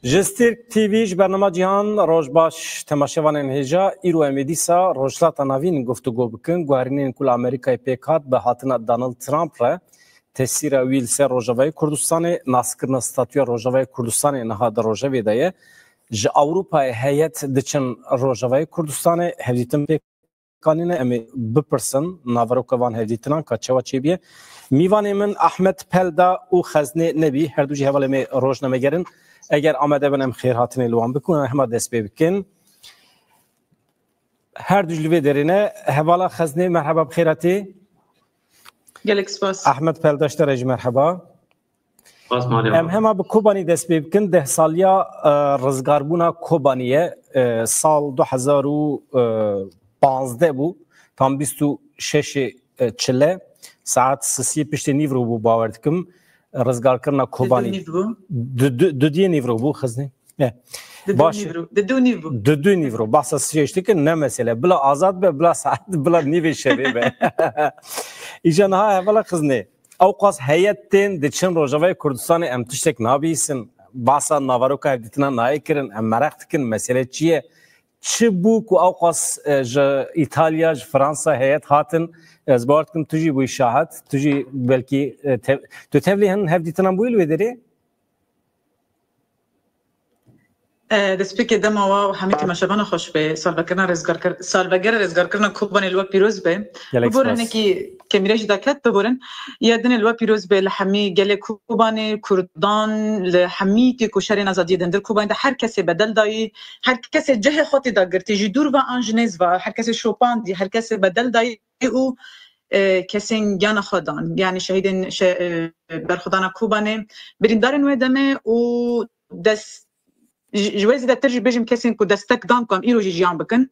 جسترک تیویش برنامه جهان روز باش تماشاوان هجا ایرو امیدیسا روشلات نوین گفتگو بکن گوهرینین کل آمریکای پیکات به هاتنا دانالد ترامپ را تسیر ویل سر روجاوی کردستان ناسکرن استاتویا روجاوی کردستان نهاد روجاوی دایه ج اروپای هیئت دچن روجاوی کردستان هدیتم پیکانینه امی بپرسن ناوروکوان هدیتنان کچوا چیبیه میوان من احمد پلدا او خزنه نبی هر دو جهوال می روزنامه گرن اگر آمده بنم خیر هاتنی لوان بکنن همه دست بکن هر دو جلوه درینه حوالا خزنه مرحبا بخیراتی گلک سپاس احمد پلداشت رج مرحبا همه به کوبانی دست بکن 10 سالیا رزگاربونا کوبانیه سال 2015 بو تام 26 چله ساعت 3 پشت نیورو بو باور دکم رزگار کرنا کوبانی دو دی نیورو بو خزنه باشه دو نیورو بس سیشتی که نه مسئله بلا آزاد به بلا ساعت بلا نیوی شبیه به ایجان ها اولا خزنه اوقاس هیئتین دچن روجاوی کردستان ام تشتک نابیسن باسا ناوروکا دیتنا نای کرن ام مرخت کن مسئله چیه چه بو کو اوقاس ایتالیا فرانسا هیئت هاتن از بارت کن تجی بوی شاهد تجی بلکی تو تبلی هن هف دیتنا بویل ودری دسپیک دما و همه تماشاوان خوش به سالوگر رزگار کردن کوبان الوا پیروز به ببورن که کمیرش دکت ببورن یادن الوا پیروز به لحمی گله کوبان کردان لحمی تی کوشر نزادی دندر کوبان ده هر کسی بدل دای هر کسی جه خاطی داگرتی جدور و انجنز و هر کسی شوپان دی هر کسی بدل دای او کسین گان خدان یعنی شهیدن برخدان کوبانه بریندارن و دمه و دست جوازی ده ترجی بجیم کسین کو دستک دام کن ایرو جیان بکن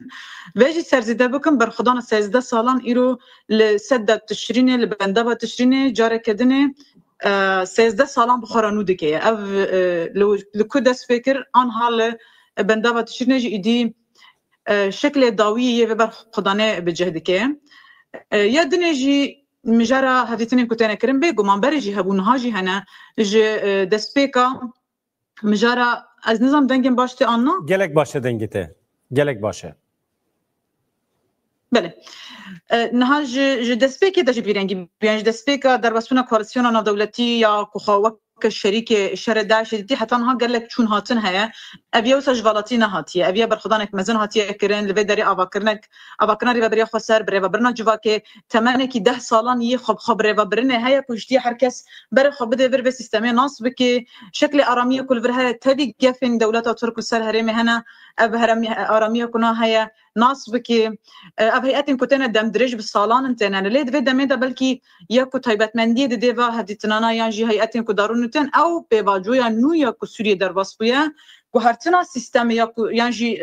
ویجی سرزیده بکن بر خدان 13 سالان ایرو لسد تشرینه لبندابه تشرینه جاره کدنه 13 سالان بخورانو دکه او لکو دست فکر آن حال بندابه تشرینه جی ایدی شکل داویه و بر خدانه بجه دکه یادنه جی مجارا هدیتنین کتانه کرن بگو من بری جی هبونها جی هنه جی دست فکر مجارا از نظام دنگم باشته آنها گلک باشه دنگته گلک باشه بله نها ج دسپیک ده جبیرنگی بیان دسپیک در واسونه کوالسیون ناو دولتی یا کوخاوک شریک شر داعش دی حتی ها گلک چون هاتن هيا ابي وسج فالاتي نهاتيه ابي برخدانك مزن هاتيه كرن لبي دري اباكرنا ري بري خسر بري برنا جواكي تمانك 10 سالان ي خب ري برنا هيا كشتي هركس بر خب بده بر سيستمي ناصب كي شكل اراميه كل برها تبي جفن دولته ترك السر هرمي هنا اب هرمي اراميه كنا هيا ناصب كي اب هيئتن كتنا دم درج بالصالان انتنا ليه دفي دمه بلكي ياكو تايبت مندي ديفا هديتنا يانجي هيئتن كدارون او به باجویا نویا کو سوریه در واسپویا گوهرتنا سیستم یا یانجی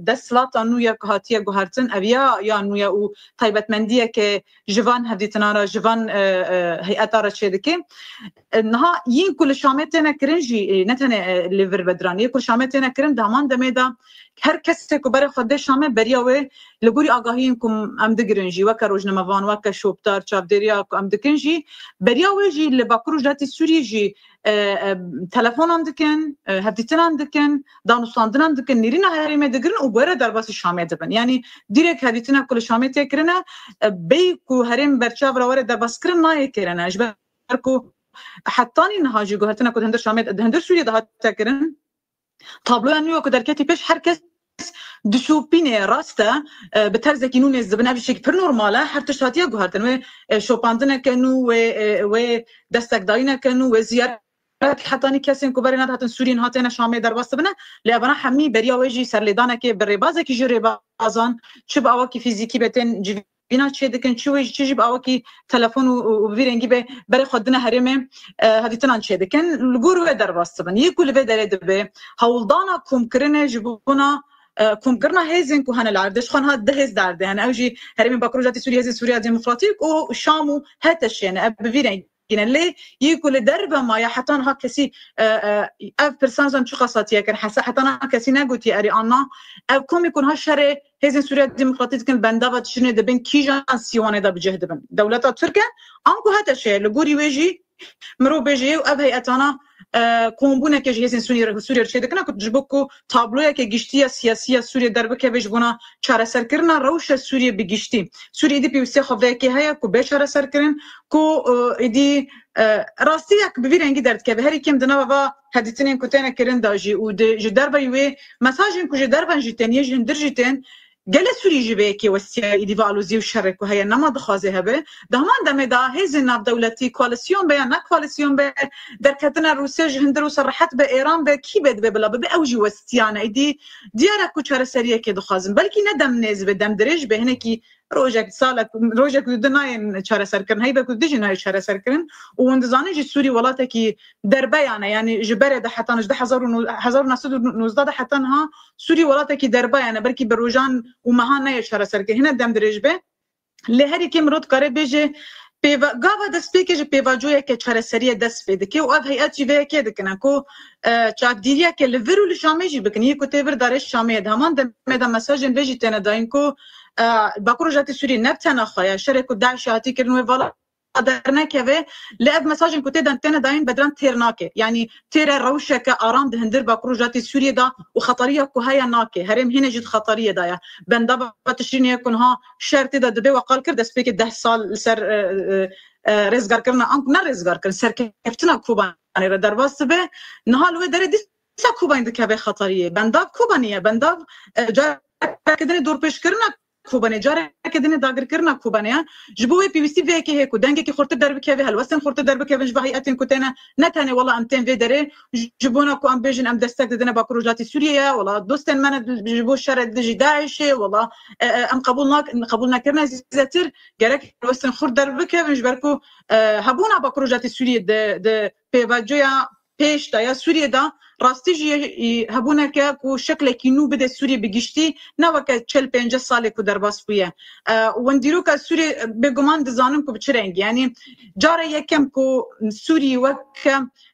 دسلات نویا هاتیه گوهرتن اویا یا نویا او تایبتمندیه که جوان هدیتنا را جوان هیئت را چیدکی نها این کل شامتنا کرنجی نتنه لیور بدرانی کل شامتنا کرن دامان دمیدا هر کسی که برای خود شامه بریاوه لگوری آگاهی کم ام دگرنجی وک روزنامه‌وان وک شوبتار چاودریا ام دکنجی بریاوه جی لباکروج داتی سوریه جی تلفن اندکن هدیتن اندکن دانوستاندن اندکن نیرینا هریمه دگرن و بره در باسی شامه دبن یعنی دیرک هدیتنا کل شامه تکرنه بی کو هریم برچاو راوره در باس کرن نای کرنه اجبر کو حتی اینها جی گوهرتنا کد هندر شامه هندر سوریه ده تکرن تابلو نیو که در کتی پیش هر کس دشوبینه راسته به طرز که نون زبنه بشکل پر نرماله هر تشاتیه گوهرتن و شوپاندنه کنو و دستک داینه کنو و زیارت حتی نی کسی که برای ندهتن سورین هاتن شامه در واسطه بنه لیابنا همی بریا وجی سرلیدانه که بر بازه که جری بازان چه با آواکی فیزیکی بتن جینا چه دکن چه با آواکی تلفن و ویرنگی به برای خودنا هرمه هدیتن چه دکن لگور و در واسطه بنه یکول و در دبه هولدانا کم کرنه جبونا کم کرنا هزین که هن العردش خان هاد دهز درده هن اوجی هرمه باکروجاتی سوریه هزین سوریه دموکراتیک و شامو هتشینه بویرنگ اللي يقول دربه ما يا حتى ها كسي اف بيرسونز شو قصاتيه كان حتى انا كسي نغوتي اري انا او كم يكون هالشر هزين سوريا ديمقراطيه كان بندابه شنو دبن كيجان سيوانه دا بجهد بن دولتها تركيا انكو هذا الشيء لغوري ويجي مرو بيجي واب هيئتنا كومبونه که جهیزن سوریه چه دکنه که جبکو تابلویا که گشتیه سیاسی سوریه در بکه بهش بنا چاره سر کردن روش سوریه بگشتی سوریه دی پیوسته خفته که هيا کو به چاره سر کردن کو دی راستی یک ببینید درد که به هر کیم دنا و حدیثین کوتنه کردن داجی و در بیوی مساجین کو در بنج تنیه جن درجتن گل سوری جبه که وسیله ایدیوالوزی و شرک و هیا نماد خازه هبه دهمان دم دا هیز ناب دولتی کوالسیون به نه کوالسیون به در کتن روسیه جهند روس راحت به ایران به کی بد به بلا به اوجی وستیانه ایدی دیاره کو چاره سریه که دخوازم بلکه ندم نز به دم درج به هنه کی روجك سالك روجك دناين چاره سر کردن هی به کو دیجن های چاره سر کردن و اندزانه جی سوری ولاته کی در بیانه یعنی جبره ده حتی 1919 حتی ها سوری ولاته کی در بیانه بلکه بروجان و مهانه چاره سر کردن هنه دم درج به لهری کی مرود کاره بجه پیوا گاوا دست پیکه پیواجویا که چاره سریه دست پیده که و اب هیئت جیوه که دکنه کو چاک دیریا که لورو لشامه جی بکنی کو تیور دارش شامه همان دم مساجن بجی تنه داین کو باکروجات سوری نبتنا خایا شرکو داعش هاتی کردن و والا درنه که و لعب مساجن کتی دانتنا داین بدران تیرناکه یعنی تیر روشه که آرام دهندر باکروجات سوری دا و خطریه که های ناکه هرم هینه جد خطریه دایا بنده با تشرینیه کنها شرطی دا دبی وقال کرد دست پیک 10 سال سر رزگار کردن آنک نه رزگار کردن سر کفتنا کوبانی را در واسه به نهال و داره دیسا کوبانی دکه به خطریه بنده کوبانیه بنده جا کدنی دور پیش کردن کوبانه جاره که دنی داگر کردن کوبانه جبوی پی وی سی وی که هیکو دنگی که خورت در بکه هل وسن خورت در بکه وجه هیئتن کوتنه نتانه والله امتن وی داره جبونا کو ام بیجن ام دستک دنه با پروژات سوریه والله دوستن من جبو شر داعش والله ام قبول نکردن زیاتر گرک وسن خورت در بکه وجه برکو هبونا با پروژات سوریه د پیواجویا پیش دایا سوریه دا راستی جی هبونه که کو شکل کینو بده سوریه بگشتی نه وکه 45 ساله کو در باس بویه وندیرو که سوریه به گمان دزانم کو بچرنگ یعنی جاره یکم کو سوریه وک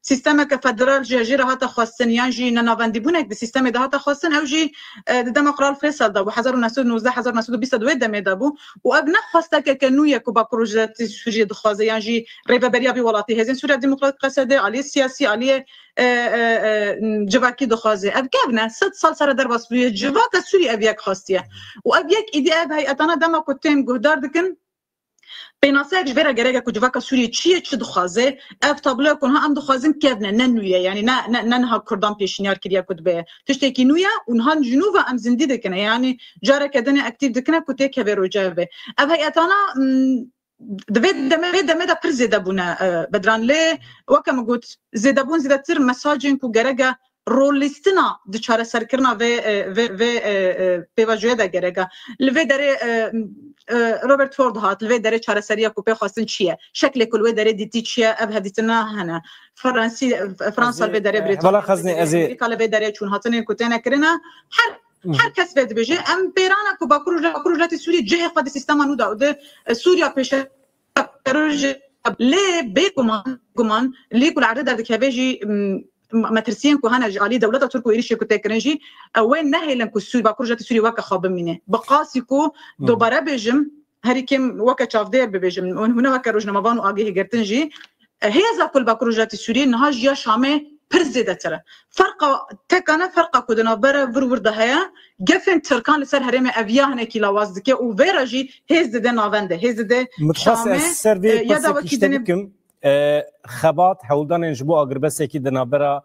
سیستم که فدرال جیره هات خواستن یعنی نناوندی بونه به سیستم ده هات خواستن او جی دموکرات فیصل دا و 1919 1922 دمه دا بو و ابن خواسته که نویه کو با پروژه سوریه دخوازه یعنی ریبریا بی ولاتی هزین سوریه دموکرات قصده علی سیاسی علی جواکی دخوازه اب کبنه 100 سال سر در باس بویه جواک سوری اب یک خواستیه و اب یک ایده اب هیئتانا دما کتین گهدار دکن بیناسه اگه جبره گره که جواک سوری چیه چه دخوازه اب تابلو کنها ام دخوازن کبنه ننویه یعنی نه نها کردان پیشنیار کریا کتبه تشتکی نویه اونها جنوب ام زندی دکنه یعنی جاره کدنه اکتیو دکنه کتی که به روجه اب هیئتانا دمه دا پر زیده بونه بدران لی وکم گوت زیده بون زیده تر مساجین کو گرگه رولیستنا د چاره سر کرنا و پیواجوی دا گرگه لوی داره روبرت فورد هات لوی داره چاره سریه کو پی خواستن چیه شکل کلوی داره دیتی چیه اب حدیثنا هنه فرانسا لوی داره بریتانیا لوی داره چون هاتن کوتنه کرنا هر کس بده بجه ام پیرانا کو با پروژه سوریه جه خود سیستم نو داده سوریا پیش پروژه لی بگمان لی کل عدد ده که بجی مترسين كو هنا علي دولته تركو إيريشيا كو تكرنجي وين نهيلن كو سوري باكورجات سوري واكا خاب منه بقاسيكو دوباره بجم هريكم واكا تشافدير ببجم هنا واكا روجنا مبانو اگه گرتنجي هي ذا كل باكورجات سوري نهاج يا شامه پرزیده تره فرق تکانه فرق کدنا بره ور دهیا گفن ترکان لسر حرم اویاه کی لواز دکه او وراجی هز ده ناونده هز ده متخصص سروی یا داوکیدنکم خبات حولدان انجبو اگربسه کی دنابرا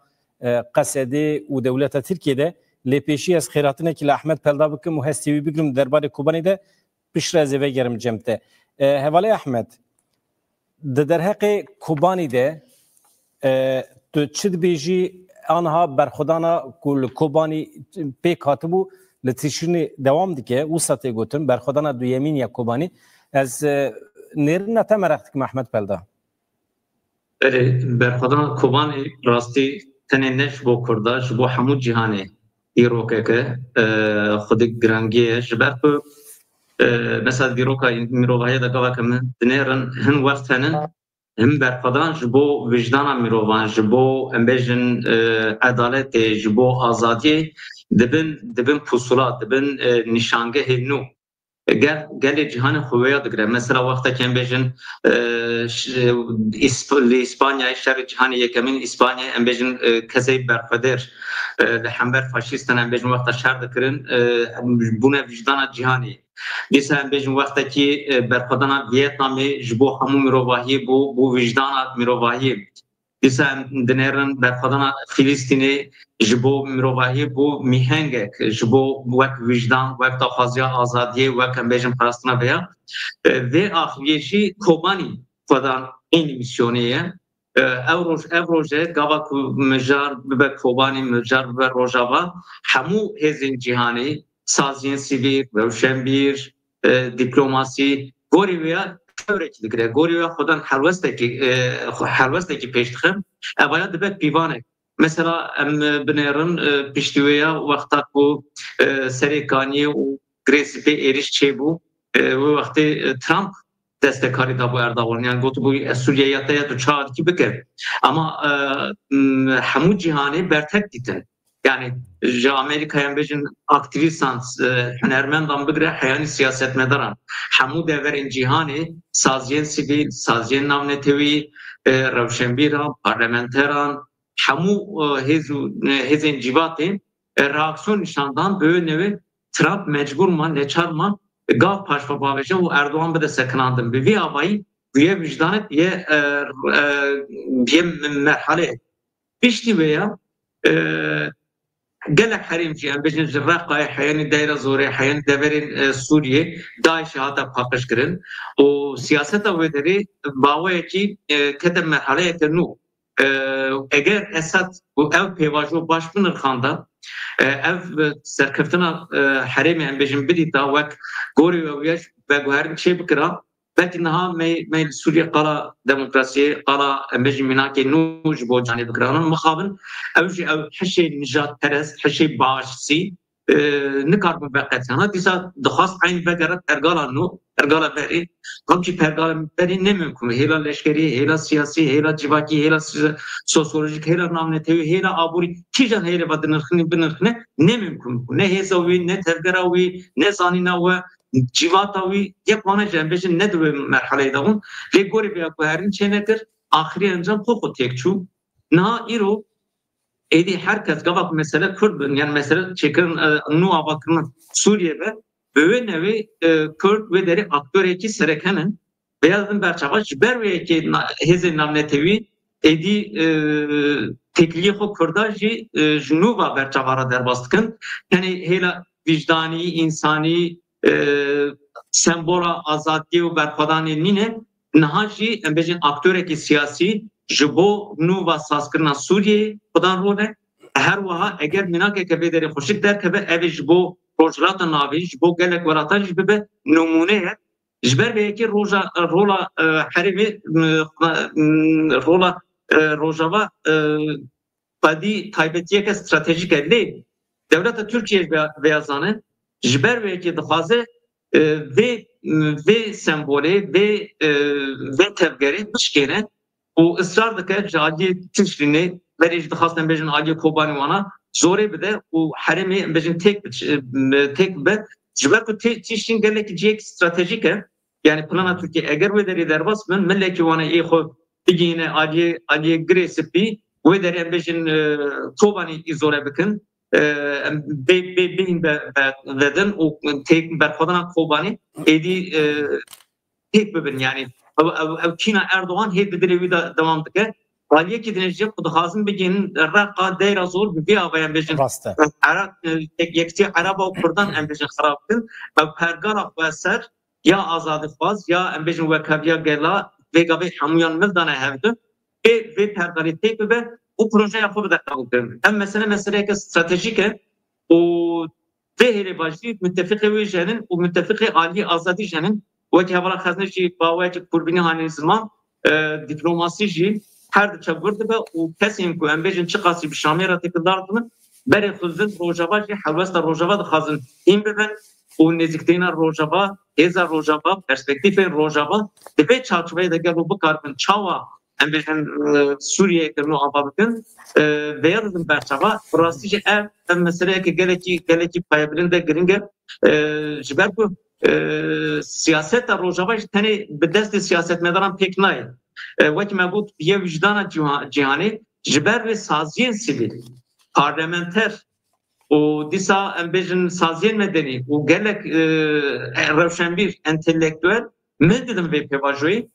قصده و دولت ترکیه ده لپیشی از خیراتنه کی احمد پلدا بکم و هستیوی بگم دربار کوبانی ده پیشرازه و گرم جمته حواله احمد در حق کوبانی ده تو چد بیجی آنها برخودانا کل کوبانی پیک هاتبو لتیشونی دوام دیگه وسطی گوتن برخودانا دویمین یا کوبانی از نیرن تمرخت که محمد پلدا برخودانا کوبانی راستی تنه نش بو کرداش بو حمود جهانی ایروکه که خود گرانگیه جبر مثلا دیروکا میروهای دکاوا که من دنیرن هن وقتن هم برخودان جبو وجدان میروان جبو امبیجن عدالت جبو آزادی دبن پوسولات دبن نشانگه نو gel cihanı xuvaya digre. Mesela vakta kem bejin İspanya şer cihanı yekemin İspanya em bejin kesey berfeder hember faşistan em bejin vakta şer dikirin buna vicdana cihanı. Dîsa em bejin vakta ki berfadana Vietnamê ji bo hemû mirovahiyê bu vicdana mirovahiyê. Dîsa em dinerin berfadana Filîstînê ji bo mirovahiyê bu mihengek ji bo wek vicdan wek daxwaziya azadiyê wek em bêjin parastina veya vê axiviyê jî Kobanî xwedan ên misyonê ye ev roje gava ku mijar bibe Kobanî mijar bibe Rojava hemû hêzên cîhanê saziyên sivîl rewşenbîr dîplomasî gorî wê tevrekî digire gorî wê xwedan helwestekî pêş dixin evaya dibe pîvanek. Mesela em binerin piştiveya wexta ku serê Kanye û Grêsipê êriş çêbû wê wextê Trump destekarî da bu Erdogan yani gotibû Sûriyeya te ya tu çawa dikî bike ama hemû cîhanê bertek dîtin. Yani ji Amerikaya em bêjin aktivîstan hunermendan bigire heyanî siyasetmedaran hemû deverên cîhanê saziyên sivîl, saziyên navnetewî, rewşenbîran, parlamenteran hemû hêzên cîvatê reaksiyon nişandan bi newê Trump mecbur man neçar man gav paşva baveje û Erdogan bide sekinandin. Bi vî avayî güye vicdanet yê merhale piştî veya gelek herîmcî em bêjin ji Reqayê heyanî deyra zorê heyanî deverên Sûriyê Daişê hata paqijkirin û siyaseta wê derê bawayekî kete merhaleyeke nû. Eğer Esad bu ev pêvajo baş binirxanda ev serkeftina herêmê em bêjin bidîta wek gorî wê veguherin çê bikira belkî niha me Sûriye qala demokrasiyê qala em bêjin mînakê nû ji bo canê bikiranin mixabin ew jî ew hişê nijadperest hişê başsî nikarbin veqetiyana dîsa dixwast eyn vegere ergala nû ergala berî kamçî pergala berî nemimkûn hêla leşkerî hêla siyasî hêla civakî hêla sosyolojik hêla navnetewî hêla aborî kîjan hêle ve binirxine nemimkûn ne hêza wî ne tevgera wî ne zanîna we civata wî yek wane ji em bêjin ne di wê merheleyê de hûn lê gorî veya ku herîn çê nekir axirî encam xwe têk çû niha îro êdî herkes gava mesele Kurd bin yani mesele çêkirin nû avakirin Sûriye'de bi wê nevê Kurd wê derê aktöreke serekenin beyazın berçava ji ber wê yekê hêzên navnetewî êdî tekliyê xwe Kurda jî ji nû va berçavara derbas dikin yani hêla vicdanî însanî sembola azadiyê û berxwedanê nîne niha jî em bêjin aktöreke siyasî ji bo nû va sazkirina Sûriyeyê xwedan rone her wiha eger mînakeke vê derê xweşik derkeve ev ê ji bo rojhilata navî ji bo gelek welatan jî bibe numûne ye ji ber vê yekê rola herêmê rola Rojava xwedî taybetiyeke stratejîk e lê dewleta Tirkiye vêyazane ji ber vê yekê dixwaze vê sembolê vê tevgerê bişkêne û ısrar dike ji aliyê Tişrînê berê jî dixwastin bêjin aliyê Kobanî wana zorê bide û herêmê em bêjin têk bibe ji ber ku Tişrîn gelekî ciyekî stratejîk e yani plana Tirkiye eger wê derê derbas bin milekî wane ê xwe bigîne aliyê Grêsipî wê derê em bêjin Kobanî îzole bikin bêhîn vedin û têk berxwedana Kobanî êdî têk bibin yani ew çîna Erdogan hê di dilê wî de dewam dike aliyekî dinêjiyê ku dixwazin bigînin Reqa deyra zor bi vê avê em bêjin yekîtî Eraba û Kurdan em bêjin xerab bikin ew pergala xwe ser ya azadixwaz ya em bêjin wekabiya gela vê gavê hemûyan miv dane hevdin vê pergalê têk bibe û projeya xwe bide qebûl kirin em meseleyeke stratejîk e û vê hêlê bajî müttefiqê wê jî henin û müttefiqê aliyê azadî jî henin wekî hevala xezne jî bawayekî kurbînî hanê ziman dîplomasî jî her diçe gûr dibe û kesên ku em bêjin çi qasî bi Şamê re têkildar dibin berê xuzin Rojava jî helwesta Rojava dixwazin hîn bibin û nêzikteyîna Rojava hêza Rojava perspektîfên Rojava di vê çarçoveyê de gel û bikarbin çawa em bêjin Sûriyeyê kirin û ava bikin vêya didin berçava rastî jî ev meseleyeke gelekî payebirind de giring e ji ber ku siyaset rojava tane bi dest siyasetmedaran pek nayê. Wekî me got yê vicdana cîhanê ji ber vê saziyên sivîl parlamenter û dîsa em bêjin saziyên medenî û gelek rewşenbîr entelektüel min didin vê pêvajoyê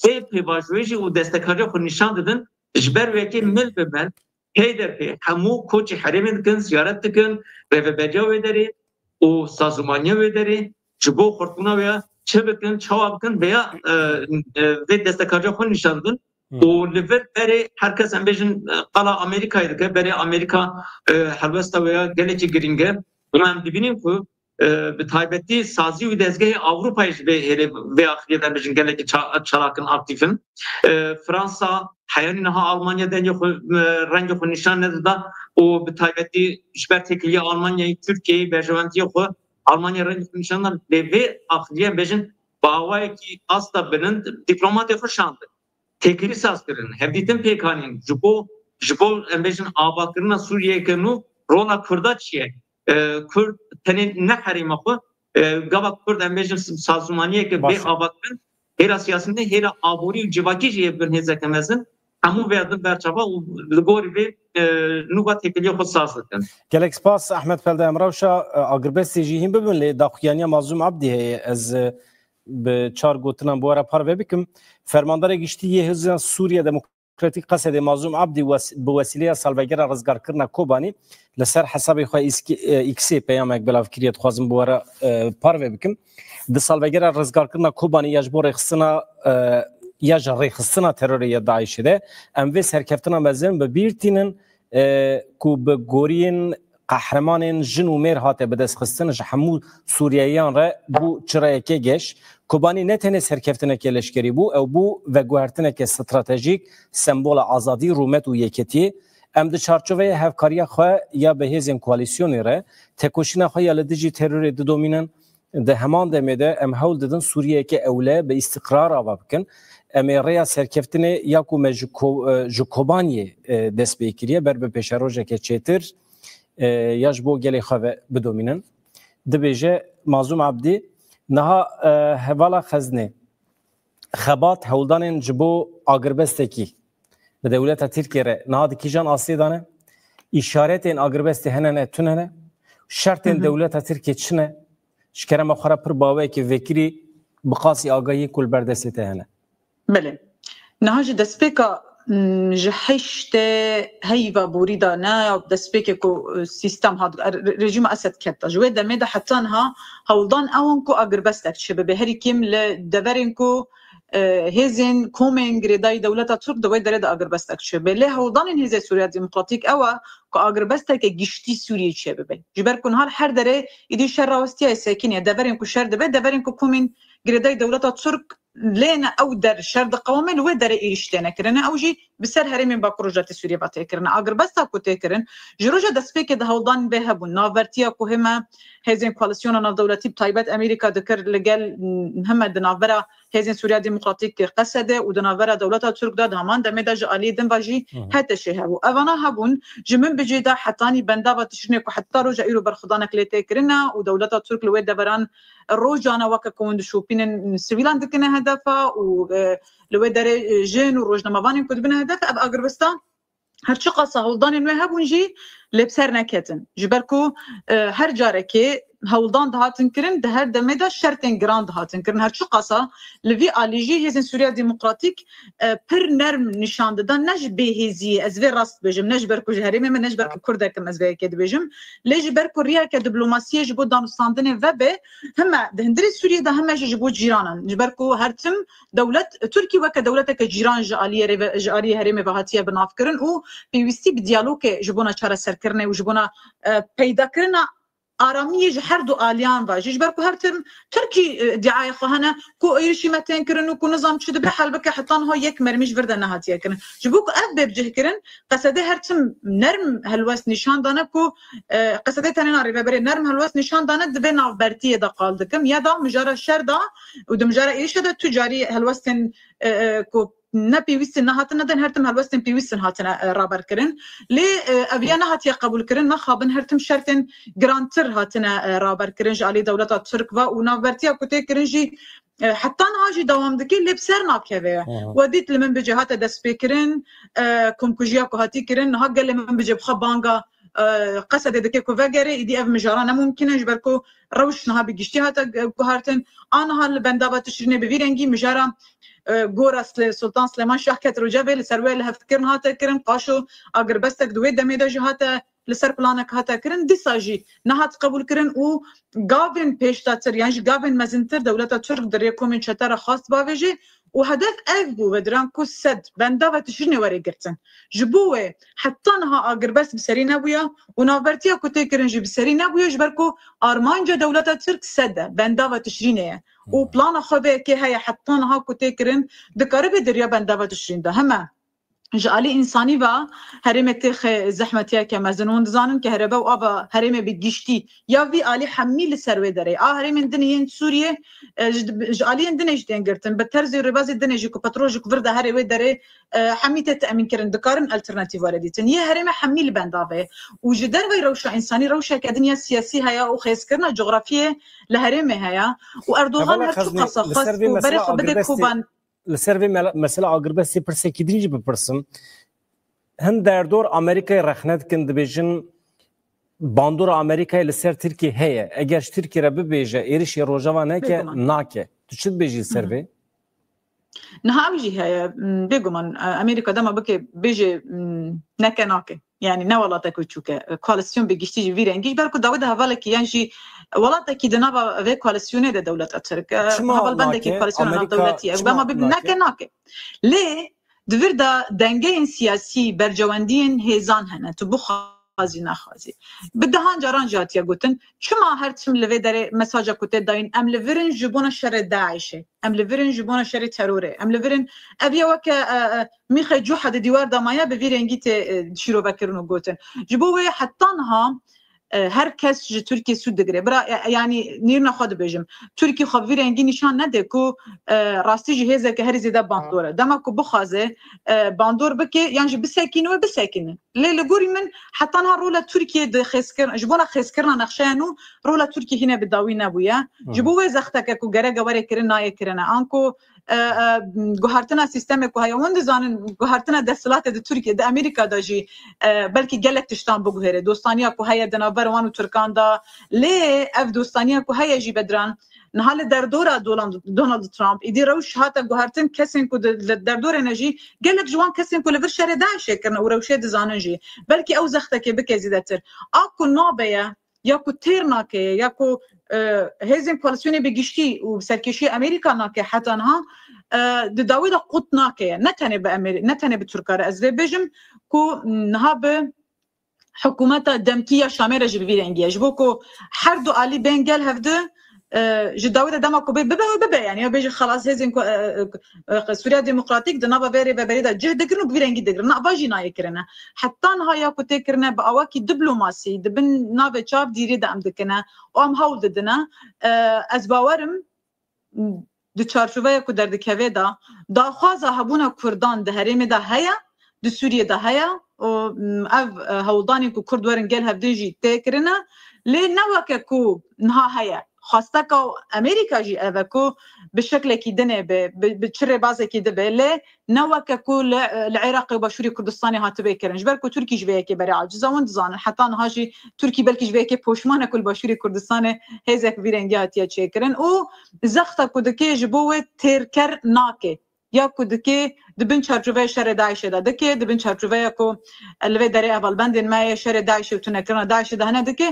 vê pêvajoyê jî û destekariya xwe nîşan didin ji ber wekê mil bi mil peyderpê hemû koçî herêmê dikin, ziyaret dikin, rêveberiya wê derê û sazomaniya wê derê ji bo xurtbûna wê ya çi bikin, çawa bikin veya vê destekariya xwe nîşan didin û li vir berê herkes em bêjin qala Amerîkayê dike, berê Amerîka helwesta wê ya gelekî giring e. Buna em dibînin ku bi taybetî sazî û dezgehê Avrupayê ji vê axiriyê de em bêjin gelekî çalakin aktifin. Fransa heyanî niha Almanya dengê xwe rengê xwe nîşan nedida û bi taybetî ji ber têkiliya Almanyayê Tirkiyeyê berjewendiyê xwe Almanya rengê xwe nîşan dan lê vê axiriyê em bêjin bawayekî asta bilind dîplomatê xwe şandin. Têkilî saz kirin, hevdîtin pêkanîn ji bo em bêjin avakirina Sûriyeyê kirin û rola Kurda çi ye? Kurd tenê ne herêma xwe gava Kurd em bêjin sazûmaniyeke vê avakirin hêra siyasî ne hêra aborî û civakî jî hêv bin hêzeke mezin hemû vê din berçava û li gorî vê nûva têkiliyê xwe saz dikin. Gelek spas Ahmed Pelda em rewşa agirbestê jî hîn bibin lê daxuyaniya Mazlûm Abdî heye ez bi çar gotinan bu ara par ve bikim fermandara giştî Hizbiya Sûriye Demokratîk Qesedê Mazlûm Abdî bi wesilêya salvegera rizgarkirina Kobanî li ser hesabê xwe X'ê peyamek belavkiriye dixwazim bu ara par ve bikim di salvegera rizgarkirina Kobanî ya ji bo rêxistina ya ji rêxistina terorê ya Daişê de em vê serkeftina mezin bi bîr tînin ku bi goriyên qehremanên jin û mêr hate bi destxistin ji hemû Sûriyeyan re bû çirayekê geş. Kobanî ne tenê serkeftinekê leşkerî bû, ew bû veguhertineke stratejîk sembola azadî, rûmet û yeketiyê. Em di çarçoveyê hevkariya xwe ya bi hêzên koalîsyonê re tekoşîna xwe ya li dijî terorê didomînin. Di heman demê de em hewl didin Sûriyeyeke ewle bi îstiqrar ava bikin. Em ê rêya serkeftinê ya ku me ji Kobaniyê dest pê kiriye ber bi pêşerojeke çêtir ya ji bo gelê xwe ve bidomînin. Dibêje Mazlûm Abdî niha hevala xezinê xebat hewldanên ji bo agirbestekî bi dewleta Tirkiye re niha dikîjan asê dane îşaretên agirbestê hene ne tune ne şertên dewleta Tirkiye çi ne ji kerema xwe re pir baweyekê vekirî bi qasî agahiyê ku li ber destê te hene. Belê. Niha ji destpêka ji heştê heyva borî da ne ya destpêkê ku sîstem hat rejîma Esed ketta ji wê demê de heta niha hewldan ewan ku agirbestek çibe bi herî kêm li deverên ku hêzên komên girêdayî dewleta Türk di wê derê de agirbestek çibe lê hewldanên Hêzê Sûriya Demokratîk ew e ku agirbesteke giştî Sûriyê çê bibe ji ber ku nihar her derê êdî şer rawestiyayê sekîniye deverên ku şer dibe deverên ku komên girêdayî dewleta Türk lêne ew der şer di qewame li wê derê êriş tê nekirine ew jî bi ser herêmên Bakurojatê Sûriyê ve têkirine agirbesta ku têkirin ji roja destpêkê di hewldan bê hebûn navbertiya ku heme hêzên koalîsyona navdewletî bi taybet Amerîka dikir li gel heme di navbera hêzên Sûriya Demokratîk Qesedê û di navbera dewleta Türk de di heman demê de ji aliyê din ve jî heteşê hebû evana hebûn ji min bijê de hetanî bendava tişinê ku heta roja îro berxudanek lê têkirine û dewleta Türk li wê deveran rojana weke ku hûn dişopînin sivîlan dikine hedefa û li wê derê jin û rojnamevanên ku dibine hedefa ev agirbistan her çi qasa hewldanên wê hebûn jî lê bi ser neketin ji ber ku her carekê hewldan dihatin kirin di her demê de şertên giran dihatin kirin her çi qasa li vî alî jî Hêzên Sûriya Demokratîk pir nerm nîşan didan ne ji bêhêziyê ez vê rast dibêjim ne ji ber ku ji herêmê me ne ji ber ku Kurdekim ez vêyekê dibêjim lê ji ber ku rêyeke diplomasiyê ji bo danûstandinê vebe heme di hindirê Sûriyê de heme jî ji bo cîranan ji ber ku her tim dewlet Tirkiye weke dewleteke cîran ji aliyê herêmê ve hatiye binavkirin û pêwîstî bi diyalogê ji bona çareserkirinê û ji bona peydakirina aramiyê ji her du aliyan ve ji ber ku her tim Tirkî diayê xwe hene ku êrişî me tên kirin û ku nizam çi dibe hel bike heta niha yek mermî ji vir de nehatiye kirin ji bo ku ev bêbcih kirin Qesedê her tim nerm helwest nîşan dane ku Qesedê tenê na rêveberê nerm helwest nîşan dane divê navbertiyê de qal dikim ya da mijara şer da û di mijara êrişê de tu carî helwestên ku نپیویستن نهاتن ندن هرتم هلوستن پیویستن هاتن رابر کرن لی اویانا هاتیا قبول کرن نخابن هرتم شرطن گرانتر هاتن رابر کرن جالی دولت ترک و ناورتیا کته کرن جی حتى نهاجي دوام دكي اللي بسرنا كذا وديت لمن بجهات دسبيكرن كومكوجيا كهاتي كرن نها قال لمن بجيب خبانغا قصد دكي كوفاجري يدي اف مجرانا ممكن جبركو روش نها بيجشتي هاتا كهارتن انا هال بندابه تشريني بفيرنجي مجرا غورس سلطان سليمان شاه كترو جبل سروي لها فكرن هاتا كرن قاشو اگر بستك دوي دميدا جهاتا لسر بلانك هاتا كرن دي ساجي نهات قبول كرن و غافن بيشتاتر يعني غافن مزنتر دولتا ترك دريكم من شتر خاص باوجي وهدف اف بو بدران كو سد بندابه تشرني وري قرتن جبوه حتى نها اگر بس بسرينا بويا ونافرتيا كوتي كرن جي بسرينا بويا جبركو ارمانجا دولتا ترك سد بندابه تشرينه و بلان خبه كي هي حتى نها كوتي كرن دكاربه دريا بندابه تشرين ده هما جالي انساني با هرمه تخ زحمتيا كمزنون زانن كهرباء وابا هرمه بگشتي يا في علي حميل سروي دري هرمه دنيا سوريا جالي دنيا جدين قرتن بترزي رباز الدنيا جيكو بتروجك فرده هري دري حميته تامين كرن دكارن الترناتيف وارديتن هي هرمه حميل بندافه وجدر غير روشه انساني روشه كدنيا سياسي هيا وخيس كرنا جغرافيه لهرمه هيا واردوغان هرتو قصخص وبرخ بدك كوبان لسروی مثلا اگر بس پرسیدنی بپرسم هند در دور آمریکای رخنت کند بیشن باندور آمریکای لسر ترکیه هیا اگر ترکیه را ببیجه ایرش روجاوا نه که ناکه تو چه بیجی سروی نه بیجی هیا بگو من آمریکا دم بکه بیجه نکه ناکه يعني نا والله تاكو تشوكا كواليسيون بيجيشتي فيرنجي بالكو داود هفالك يانجي والله تاكي دنابا في كواليسيون ده دولة اترك هفال بندكي كواليسيون دولتي بما بناكه ناكه ليه دفردا دنگين سياسي برجواندين هيزان هنا تبخ خازي نخازي بدهان جاران جات يا قوتن شما هرتم لفي داري مساجا كوتي داين ام لفرن جبونا شر داعش ام لفرن جبونا شر ترور ام لفرن ابي وك ميخي جوحه ديوار دمايا بفيرنجيت شيرو بكرنو قوتن جبوه حتى نها هر کس ج ترکی سود دگره برا یعنی نیرنا خود بجم ترکی خبیر انگی نشان نده کو راستی جهازه که هر زیاده باندوره دما کو بخازه باندور بکه یعنی بسکینه و بسکینه لیل گوری من حتی نه رولا ترکیه د خسکر جبونا خسکرنا نقشانو رولا ترکی هنا بداوی نبویا جبوه زختک کو گره گوره کرنا یکرنا انکو گوهرتنا سیستم کو هیوند زانن گوهرتنا دستلات د ترکیه د امریکا داجی بلکې گلک تشتان بگوهره دوستانیا کو هيا دنابر وانو ترکان دا لی اف دوستانیا کو هيا جی بدران نهال در دورا دونالد ترامپ ایدی روش هاتا گوهرتن کسین کو در دور نجی گلک جوان کسین کو لور شر داعش کرنا و روشه د زانن جی بلکې او زخته کې بکې زیاتر اكو نوبه یا کو تیرناکه یا کو هزم کواليسيوني بگشتي و سرکشی امریکا ناکه حتی انها د داوود قط ناکه نتنه به امریکا نتنه به ترکیه از بجم کو نها به حکومت دمکیه شامل جبیر انگیج بو کو هر دو علی بنگل هفده جداوده دماکو به يعني بيجي خلاص هزين سوريا ديمقراطيك دنابا بيري ببريدا جهد كرنو بفيرنجي دغرنا باجي ناي كرنا حتى نهايا كوتي كرنا باواكي دبلوماسي دبن نافه چاف ديري دام دكنا ام هول ددنا از باورم د چارچوبه کو در دکوي دا خوازه هبونه کردان د هرم ده هيا د سوريا ده هيا او اف هولداني کو کرد ورن گل هفدجي تكرنا لنوكا کو نها هيا خاصه که امریکا جی اوکو بشکل کی دنه بچره بازه کی دبه له نوکا کول العراق و بشوری کردستانی هاتبه کرن جبر کو ترکی جوی کی برای عجزون زان حتی نهاجی ترکی بلکی جوی کی پوشمان کول بشوری کردستان هزک ویرنگاتیا چیکرن او زخت کو دکی جبو ترکر ناکه یا کو دکی دبن چارچوبه شر داعش ده دکی دبن چارچوبه کو الوی دره اول بندن ما شر داعش و تنکرنا داعش ده نه دکی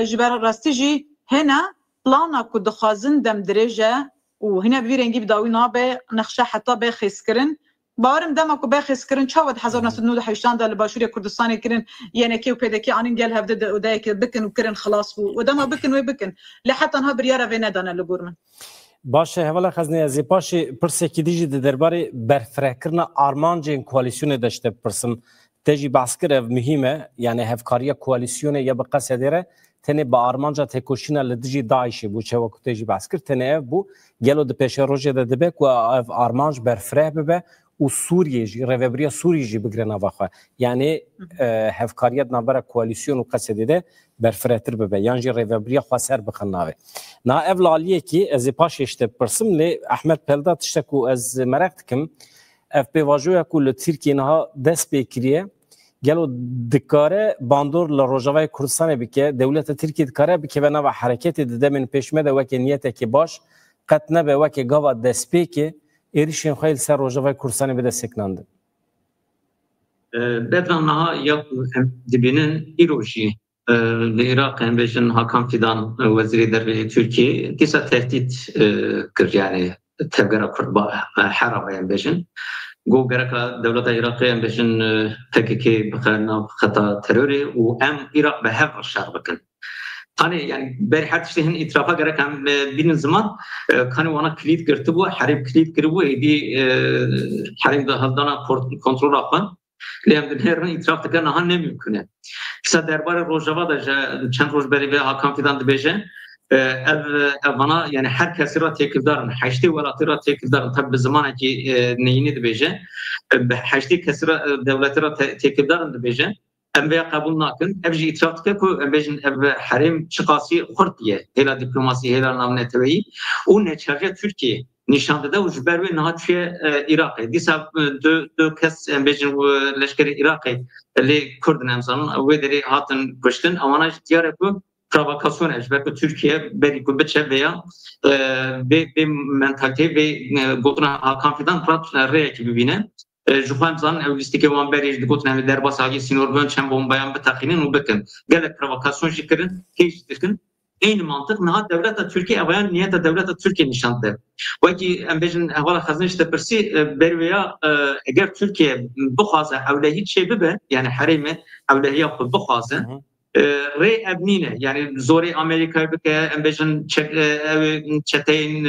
جبر راستی جی هنا پلانا کو دخوازن دم درجه و هنا بيرنجي بداوي نابه نخشه حتى بخسكرن بارم دما کو بخسكرن چاود 1998 ده لباشوري كردستان كرن يعني كيو بيدكي انين قال هبدا ودايك بكن وكرن خلاص ودما بكن وبكن لحتى انها برياره فينادان لغورمن باشه حوالا خزنه از باشه پرسکی دیجی درباره برفرکرنا آرمانجین کواليسيون داشته پرسم تجي باسكر مهمه يعني هفكاريه كواليسيون يا بقصدره تنه با آرمانجا تکوشینا لدیجی داعش بو چه وقتی جی باسکر تنه بو گلو د پیش روزه د دبک و آرمانج برفره به و سوریه جی رهبری سوریه جی بگرن آواخه یعنی هفکاریت نبره کوالیسیون و قصد ده برفراتر ببه یعنی جی رهبری خاصر بخناوه نا evlaلیه کی از پاش اشته پرسم لی احمد پلدا تشتکو از مرکت کم اف پی واجویا کل ترکیه نها دست بکریه گلو دکاره باندور لروجاوای کردستان بکه دولت ترکیه دکاره بکه بنا و حرکت ده من پیشمده وکی نیته که باش قد نبه وکی گاوا دست بکه ایریشین خیلی سر روجاوای کردستان بده سکننده بدران نها یا دبینن ایروشی لعراق هم بجن حاکم فیدان وزیر دربی ترکیه دیسا تهدید کرد یعنی تبگره کرد با حرابه هم بجن گو گرکا دولت عراقی هم بجن تکیکی بخیرنا خطا تروری و ام عراق به هفر شر بکن hani yani beri her şeyin itrafa gereken bir zaman hani ona kilit girdi bu harip kilit girdi bu harim de haldana kontrol yapan lem her itiraf tıkan ha ne mümkün kısa derbar Rojava da çend roj beri ve Hakan Fidan da beje ev bana yani her kesira tekildarın haşti velatira tekildarın tabi zamana ki neyini de beje haşti kesira devletira tekildarın da beje ام به قبول نکن ابجی اطلاعات که ابجن اب حریم شخصی خردیه هلا دیپلماسی هلا نامنتوی اون نچرجه ترکیه نشان داده و جبر و نهادی عراقی دیسا دو کس ابجن و لشکری عراقی لی کرد نمزان و دری هاتن کشتن امانج دیاره کو پرووکاسیون اجبر کو ترکیه بری کو بچه veya به منطقه به گفتن Hakan Fidan پرات ریه کی ببینه جوفان زن اولیستیک وان بریج دکتر نمی درباس آگی سینوربان چند بمبایان بتاخینن و بکن گلک پرووکاسیون شکرن هیچ دکن این منطق نه دولت ترکیه اوان نیت دولت ترکیه نشانده و کی ام بجن اول خزانش تپرسی برویا اگر ترکیه بخوازه اولهی چه ببه yani حریم اولهی خود بخوازه ری ابنینه yani زوری امریکا بکه ام بجن چتین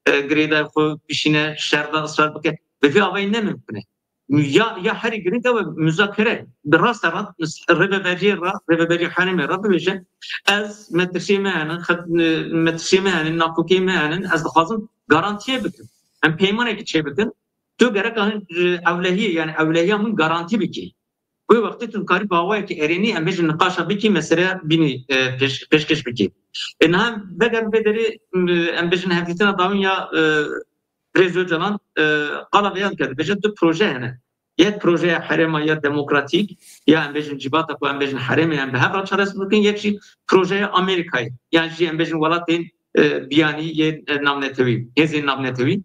گریدا خو پیشینه شردا اصرار بکه به فی اوای نمیکنه یا هر گرینده و مذاکره به راست رهبری حریم را ببیشه از مترسی من ناکوکی من از خواستم گارانتیه بکن هم پیمانه که چه بکن تو گرک اولهی yani اولهی همون گارانتی بکی bu vakti tu kari bavaya ki erini embej nqasha biki mesela bini peşkeş biki enham began bederi embejin hafitana davin ya Rezo Canan qala beyan kedi bejin tu proje hene ya proje harema ya demokratik ya embejin cibata ku embejin harema yani her çares bugün yekşi proje Amerika'yı yani ji embejin walatin biyani ye namnetevi hezin namnetevi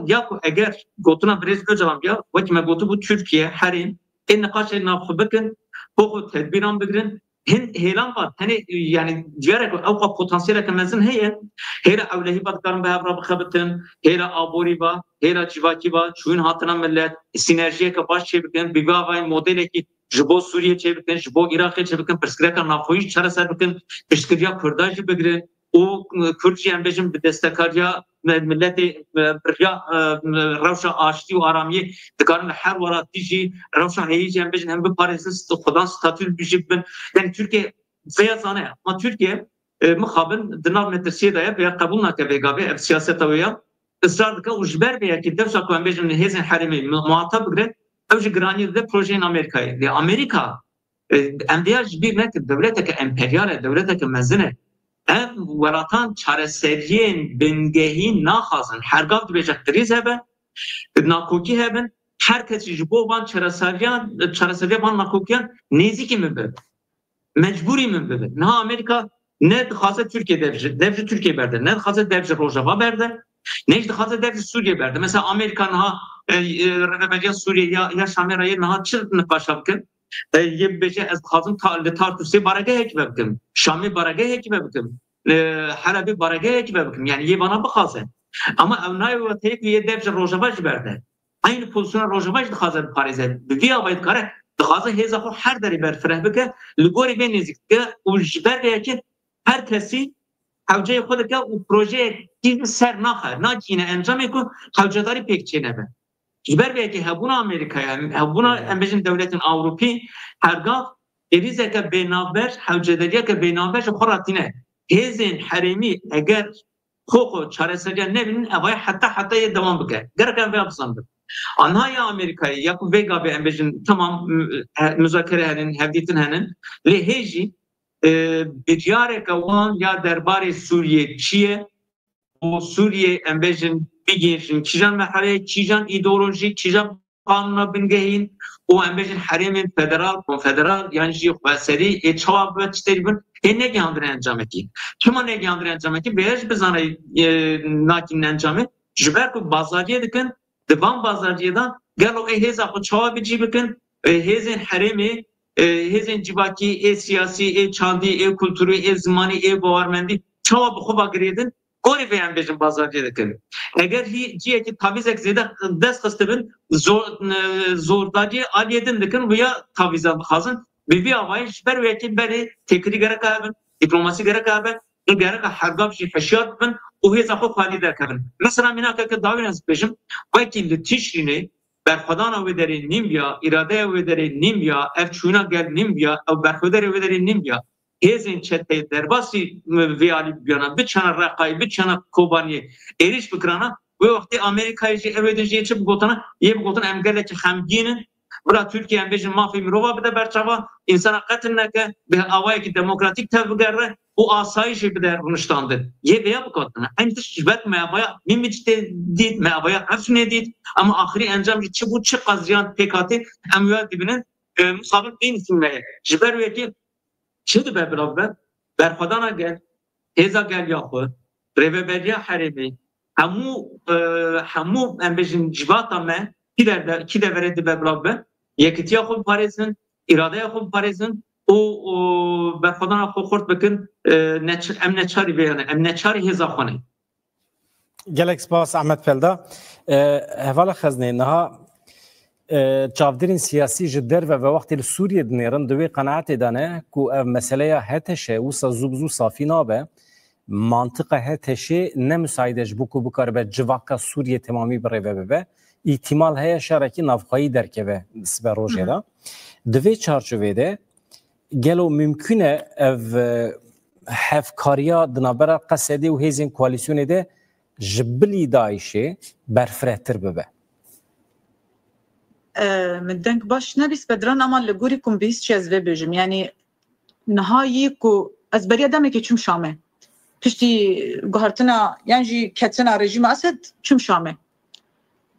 ya eğer gotuna Rezo Canan ya vakime gotu bu Türkiye harim النقاش ناخبكن فوق تدبيران بقرن هن هيلان بعد هني يعني جارك اوقع بوتنسيال كمزن هي هيرا اولهي بعد كارن بها برا بخبتن هيرا ابوري با هيرا جواكي با شوين هاتنا ملت سينرجيه كباش شي بكن بيغاوي موديل كي جبو سوريا شي بكن جبو عراق شي بكن برسكريكا نافوي شرا سر بكن بشكريا كرداج بقرن او كردجي امبيجن بدستكاريا ملت بريا روشا آشتی و آرامی دکارن هر ورا تیجی روشا هیچی هم بجن هم به پاریس خدا ستاتول بیشتر yani Türkiye zeyazane ama Türkiye mukabın dınav metresiye dair veya kabul nake vegabe ev siyasete veya ısrarlıka ujber veya ki devşa kuan bejn hezin harimi muhatap gre evji grani de projenin Amerika'yı de Amerika endiyaj bir nek devleteke emperyale devleteke mezine ev welatan çareseriyen bengehi naxazın hergav dibecek kriz hebe nakoki hebben herkes jibo van çareseriya van nakokiyan neziki mi be mecburi mi be ne Amerika ne xaze Türkiye devci Türkiye berde ne xaze devci Rojava berde ne xaze devci Suriye berde mesela Amerikan ha reveriya Suriye ya Şamira'yı naha çırpını başabkın ye beje az xazım tartusi barage hek bebkim Şami barage hek bebkim Halabi barage hek bebkim yani ye bana bixaze ama evnay ve tek ye devci Rojava berde aynı pozisyona Rojava xaze Paris'e bir avayt kare xaze heza xo her deri berfreh bike ligori ve nezikte u jber ki herkesi havcaya xodeke u proje ki ser naxer nakine encame ku havcadari pekçene be jber be ki habuna Amerika'ya habuna embejin devletin Avrupi hergav erizeke benaber havcadariya ke benaber xoratine hezin haremi eğer xo çareseriya nebinin evay hatta devam bike gereken ve absandır آنها یا امریکایی یا کو ویگا به امبیجن تمام مذاکره هنن هدیتن هنن لهجی بجاره کوان یا دربار سوریه چیه و سوریه امبیجن بگیرن چیزان محله چیزان ایدئولوژی چیزان قانون بنگهین و امبیجن حریم فدرال کنفدرال یعنی جی خواستری اتحاب و تقریبا هنگی اندر انجام کی کما نگی اندر انجام کی بهش بزنه ناکین انجامه جبر کو بازاریه دکن دوام بازاریه گلو هزا خو چوا بجی بکن هزین حریم هزین جواکی سیاسی چاندی کلتوری زمانی باورمندی چوا بخو باگریدن کوری فهم بجن بازاریه دکن اگر هی جیه کی تعویض زیاده دست خستبن زورداری آلیدن دکن ویا تعویضات خازن بی آوایش بر ویکی بری تکری گره کابن دیپلماسی گره کابن این گره که حرگاب شی حشیات بن و هیچ خود خالی در کابن مثلا مینا که داوی نز بجم ویکی لطیشینه برخدان و دری نیمبیا اراده و دری نیمبیا افچونا گل نیمبیا او برخداری و دری نیمبیا هزین چته درباسی ویالی بیانا بچنا رقای بچنا کوبانی ایریش بکرانا و وقتی آمریکایی جی اویدنجی چه بگوتنا یه بگوتن امگله که خمگینن ولا ترکیه هم بیشتر مافی مروبا بده برچاوا انسان قتل نکه به آوایی که دموکراتیک تبگره و آسایش بده رنشتانده یه بیا بکاتنه اینتش جبت معایا میمیجته دید معایا حفظ ندید اما آخری انجام چه بود چه قضیان پیکاتی امیال دیبنن مصابن این سیمه جبر ویکی چه دو برابر برخدا نگل هزا گل یا خود ریوبریا حریمی همو ام بیشتر جواتا من کی در ورد برابر یکیتیا خوب پاریزن اراده خوب پاریزن و برخدان خوب خورد بکن ام نچاری بیانه ام نچاری هزا خونه گلکس باس احمد فلدا حوالا خزنه نها چافدرین سیاسی جدر و وقتی سوریه دنیرن دوی قناعت دانه کو مسئله هتشه و سازوبزو صافی نابه منطقه هتشه نمساعدش بکو بکار به جواکا سوریه تمامی بره به احتمال هیا شرکی نافخایی درکه سبر روزه دا دوی چارچوبه ده گلو ممکنه اف هفکاریا دنابرا قصدی و هیزین کوالیسیون ده جبلی دایشه برفرهتر ببه من دنك باش نبيس بدران اما لغوريكم بيس شي از بيجم يعني نهايي كو از بريا دمك چم شامه پشتی گهرتنا يعني كتنا رژیم اسد چم شامه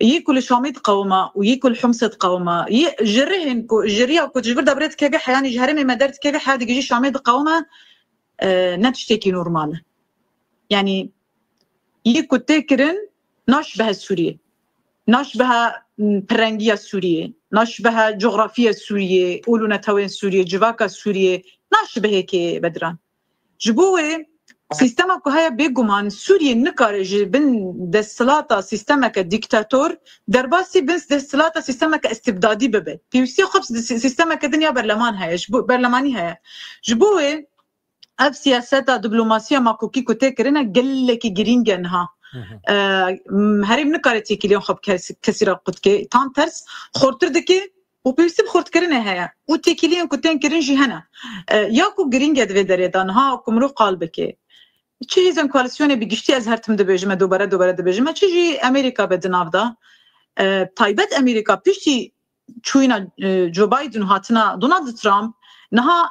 يكل شاميد قومه ويكل حمصة قومه جرهن كو جريا كو جبر دبرت كبح يعني جهرمي مدرت كبح هذه جي شاميد قومه نتشتكي نورمال يعني يكو تكرن ناشبه سوريا ناشبه برنگية سوريا ناشبه جغرافية سوريا قولوا نتوين سوريا جواكا سوريا ناشبه هيك بدران جبوه سيستمك هيا بيجومان سوريا نكارج بن دستلاتا سيستمك ديكتاتور درباسي بن دستلاتا سيستمك استبدادي ببه بيوسي خبز سيستمك الدنيا برلمان هيا برلماني هيا جبوه اف سياسات دبلوماسية ماكو كيكو تكرنا قلك جرينجنها هریم نکارتی که لیون خب کسی را قد که تام ترس خورتر دکی و پیوستی بخورت کرنه هیا و تکیلیون کتن کرن جهنه یا کو گرینگ دوی دریدان ها کمرو قالب که چه هیزن کوالسیون بگشتی از هر تم دبیجمه دوباره دبیجمه چه جی امریکا بدناف دا تایبت امریکا پیشتی چوینا جو بایدن هاتنا دونالد ترامپ نها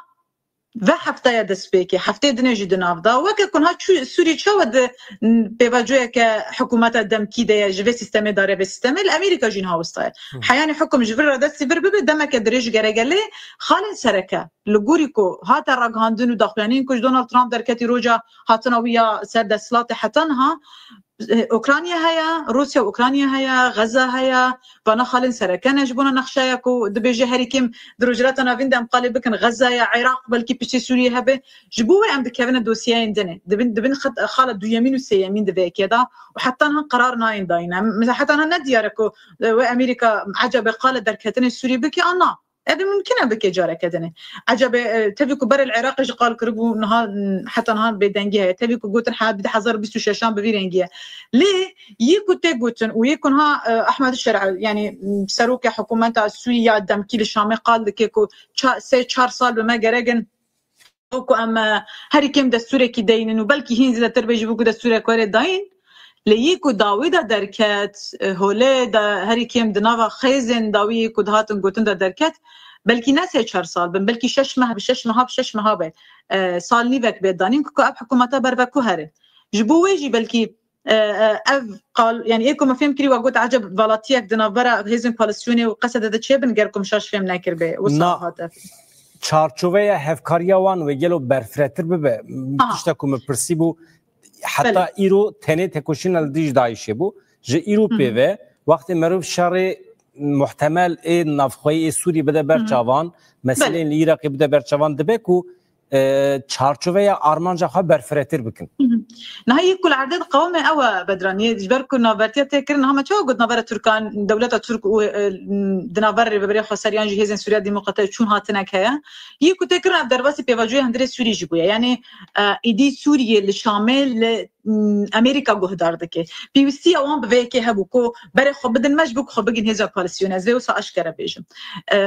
و هفته دسپیکی هفته دنیجی دنافدا و که کنها سوری چود بوجهه که حکومت دمکی ده جوی سیستم داره به سیستم الامریکا جین هاوستای حیانی حکم جبر را دستی بر ببی دمک دریج گرگله خالن سرکه لگوریکو هات راگهاندن و داخلانین کش دونالد ترامپ در کتی روجا هاتنا ویا سر دستلات حتنها اوکراینیا هيا روسيا اوکراینیا هيا غزه هيا وانا خالن سركن جبونا نخشايكو دبيجي هريكم دروجلاتنا فيندم قال بكن غزه يا عراق بلكي بيشي سوريا هبه جبوه ام بكفن دوسيا عندنا دبن خالد دو يمين وسيمين دبي كده وحتى انها قرار ناين داينا حتى انها ندياركو وامريكا عجب قال دركتن السوري بكي انا هذا ممكنه بكي جاره كدنه عجب تبيكو بر العراق قال كربو نها حتى نها بدنجيه تبيكو قوتن حاب بدي حذر بيستو شاشان بفيرنجيه ليه يكو تيغوتن ويكون ها احمد الشرع يعني سروك حكومه السوريه دمكي الشامي قال لكيكو 4 سال بما جرجن اوكو اما هري كم دستوري كي داين وبلكي هين زي تربيج بوكو دستوري كوري داين لیکو داوی دا درکت هوله دا هری کیم دناوا خیزن داوی کو دهاتن گوتن دا درکت بلکی نه 3-4 سال بن بلکی 6 ماه به 6 ماه به سال نیوک بدانین کو اب حکومتا بربکو هره جبو ویجی بلکی اف قال يعني ايكو ما فهم كري وقلت عجب فالاتيك دنافرا هيزن بالستيوني وقصد هذا شيء بنقركم شاش فهم ناكر به وصاحات چارچوبه هفکاریا وان و گلو برفرتر به تشتکو مپرسیبو حتی ایرو تنه تکوشنال دیج دایشه بو ج ایرو پیوه وقتی مروف شر محتمل نافخوی سوری بده برچوان مثلا العراق بده برچوان دبه کو چارچوبه آرمانجا خو برفرتر بکن نهاية كل عدد قومي أو بدرانية جبركو نافرتيا تكرن هم شو قد نافرة تركان دولة ترك دنافر ببري خسريان جهازن سوريا ديمقراطية شون هاتناك هيا يكو تكرن بدرباسي بيواجهوا هندري سوري جبويا يعني إيدي سوريا الشامل امریکا گهدار دکه پیوستی اوان به که هبوکو برای خو بدن مجبوک خو بگین هزا پالیسیون از وسا اشکره بیجم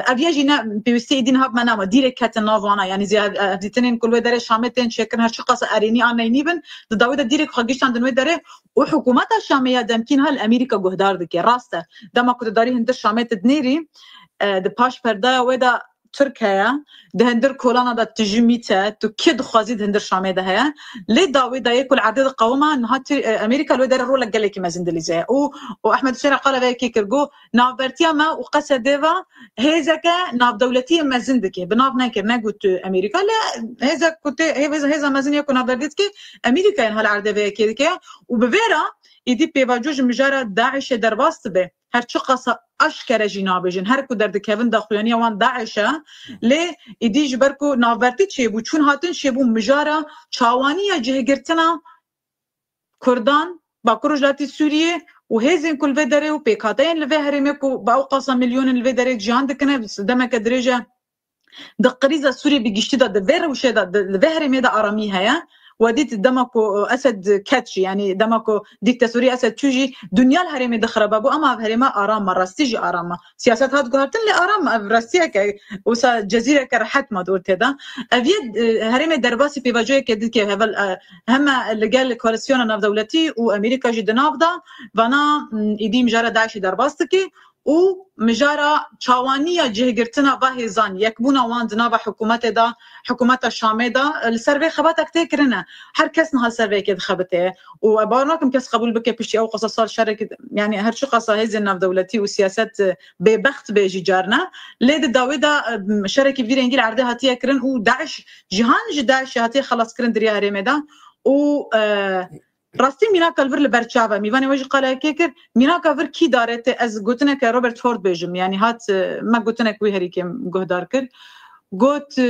اویاجینا پیوستی دین هب منام دیرکت ناوانا یعنی زیاد دیتنین کل ودره شامتن شکر هر چقاس ارینی آنینی بن داوود دیرک خاگیشتن دن ودره و حکومت شامیه دمکین هل امریکا گهدار دکه راسته دما کو داری هند شامت دنیری د پاش پردا ودا تركيا ده هندر كولانا دا تجميته تو كيد خوازيد هندر شامي ده هيا لي داوي دا يكل عدد قوما انها امريكا لو دار رولا قال لك مازندليزه واحمد الشارع قال بك كرجو نافرتيا ما وقصد ديفا هيزكا ناف دولتي مازندكي بناف ناكر نقول امريكا لا هيزا كنت هيزا مازن يكون نافرتكي امريكا ان هالعرده كيدكي وبفيرا يدي بيواجوج مجرى داعش درباست به هر چه قصه اشکره جنابجن هر کو درد کوین داخلانی وان داعشه لی ایدی جبرکو ناورتی چی بو چون هاتن چی بو مجارا چاوانی جهگرتنا کردان با کروجلاتی سوریه و هزین کل ودره و پیکاتین لوی هرمی کو با قصه میلیون لوی دره جهان دکنه دمک درجه دقریزه سوریه بگشتی داد ور و شه داد لوی هرمی دا آرامی هيا وديت دمكو اسد كاتش يعني دمكو ديكتاتوري اسد تجي دنيا الهرم دخربه بو اما هرم ارام راستيجي ارام سياسات هاد قهرتن لي ارام راستيك وسا جزيره كرحت ما دورت هذا ابيد هرم درباسي بيواجه كدك هم اللي قال كواليسيون ناف دولتي وامريكا جد نافدا وانا ايدي مجرى داعش درباستكي و مجارا چاوانیه جهگرتنا واهزان یکبونا وان دنابا حکومت دا حکومت شامه دا السروی خباتك تكرنا هر کس نه سروی که خبته و بارناكم کس قبول بك بشي او قصص شركه يعني هر شو قصه هي الناف دولتي وسياسات ببخت بيجي جارنا ليد داويدا شركه فيرنجي عرضها هاتيه كرن و داعش جهان داعش هاتيه خلاص كرن دريا هرمدا و راستي مينا كالفر لبرچاوا ميواني وجه قال كيكر مينا كالفر كي دارت از گوتنه که روبرت فورد بيجم يعني هات ما گوتنه كوي هري كم گهدار كر گوت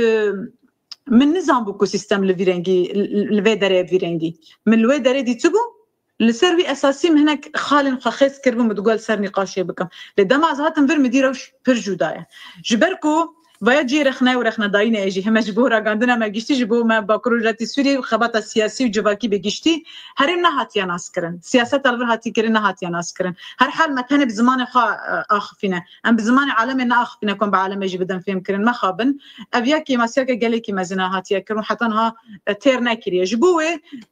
من نظام بوكو سيستم لفيرنجي الفيدري فيرنجي من الويدري دي تبو لسروي اساسي هناك خالن خخيس كربو متقول سر نقاشي بكم لدما زهاتن فير مديروش برجودايه جبركو ويجي رخنا ورخنا داينه اجي هم مجبوره عندنا ما جشتي جبو ما بكروجاتي سوري خبط السياسي وجواكي بجشتي هرمنا هاتيا ناسكرن سياسات الفر هاتي كرنا هاتيا ناسكرن هر حال ما كان بزمان اخفينا ام بزمان عالمنا اخفينا كون بعالم يجي بدن فيهم كرن ما خابن ابياكي ما سيرك قالكي مازنا هاتيا كرن حتى انها تيرنا كري جبوه